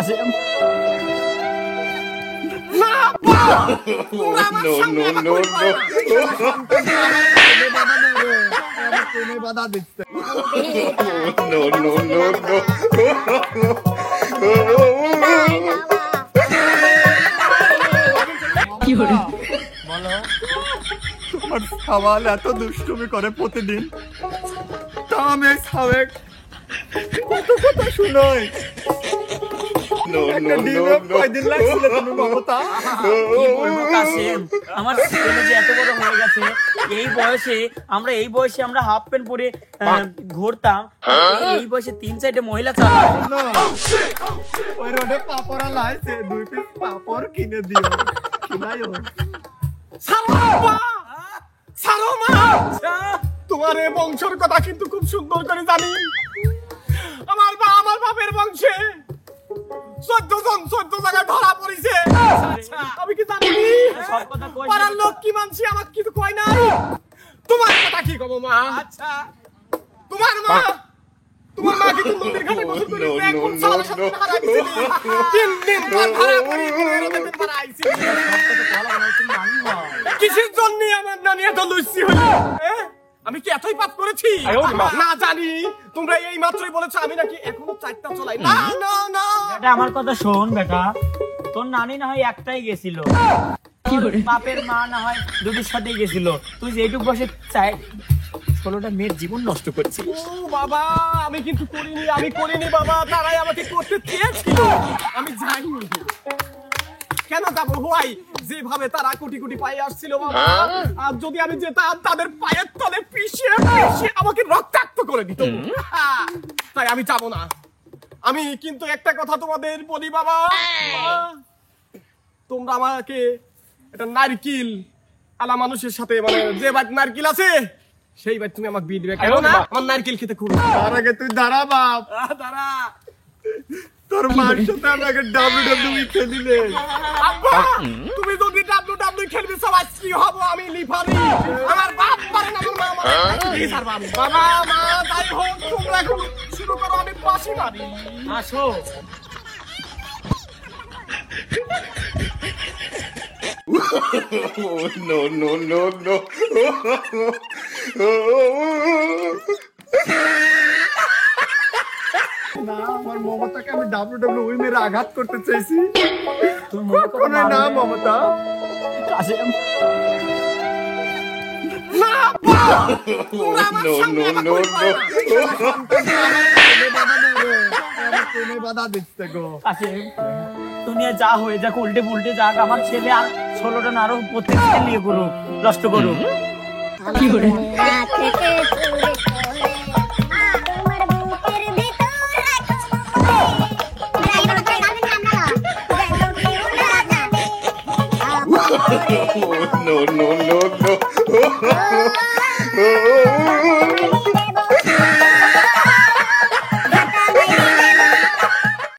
কাসেম না No, no, no, no. বাধা দিচ্ছে No, no, no, no. কি করে বলো তোমার সওয়াল এত দুষ্টুমি করে প্রতিদিন তা আমি সাবেক কত কথা শুনোই No, একটা no, ডিমে no, no. কয়দিন লাগছিল তুমি মমতা কি বলবো কাসেম আমার ছেলে যে এত বড় হয়ে গেছে এই বয়সে আমরা হাফ প্যান্ট পরে ঘুরতাম এই বয়সে 3-4টে মহিলা চালায় না ওই রোডে পাপড়া লাইছে 2 পিস পাপড় কিনে দিও খিলাইও সারো মা তোমার এই বংশের কথা কিন্তু খুব সুন্দর করে জানি আমার বাপের বংশে 14 জায়গায় ধরা পড়িছে আমি কি জানি সব কথা কই পাড়ার লোক কি মানছি আমাকে কিছু কয় নাই তোমার কথা কি কব মা আচ্ছা তোমার মা কিন্তু নদীর ঘাটে গোসল করে No, ব্যাগ no, কোন no, সালের সাথে no. হারা দিছিল 3 দিন পর ধরা পড়ি রোদে ধরা আইছি কিসের জন্য আমার নানি এত লুচি হলো আমি কি এতই পাপ করেছি না জানি তোমরা এই মাত্রই বলেছো আমি নাকি এখনো 4টা চলাই না না না বেটা আমার কথা শোন বেটা তোর নানি না হয় একটাই গেছিল কি করে বাপের মা না হয় দুটির সাথেই গেছিল তুই যেটুক বসে 16টা মেয়ের জীবন নষ্ট করছিস ও বাবা আমি কিন্তু করিনি বাবা তারাই আমাকে করতে চেয়েছিল আমি জানি কেন যাবো ভাই যেভাবে তারা কোটি কোটি পায়ে আসছিল বাবা আর যদি আমি যেতাম তাদের পায়ের তলে পিষে আমাকে রক্তাক্ত করে দিত তাই আমি যাব না আমি কিন্তু একটা কথা তোমাদের বলি বাবা তোমরা আমাকে একটা নারকেল আলা মানুষের সাথে মানে যে বাট নারকেল আছে সেই বাট তুমি আমাকে বিয়ে দিবে কেন না আমার নারকেল খেতে খুব তার আগে তুই দাঁড়া বাপ দাঁড়া তোর মার সাথে আমাকে WWE খেলিলে আব্বা তুমি যদি WWE খেলবে সবাই কি হব আমি লিফারি আমার বাপ পারে না আমার মা মানে স্যার বাবা মা তাই হোক তোমরা এখন শুরু করো আমি পাশি মারি আসো No, no, no, no. না আমার মমতাকে আমি WWE মেরে আঘাত করতে চাইছি তুই মনে করো কখনোই না মমতা কাসেম না No, no, no, no. তুমি বাধা দিচ্ছে গো কাসেম দুনিয়া যা হয়ে যাক উল্টে পুল্টে যাক আমার ছেলে আর 16টা না আরো প্রত্যেকটা নিয়ে করুক নষ্ট করুক কি করে No, no,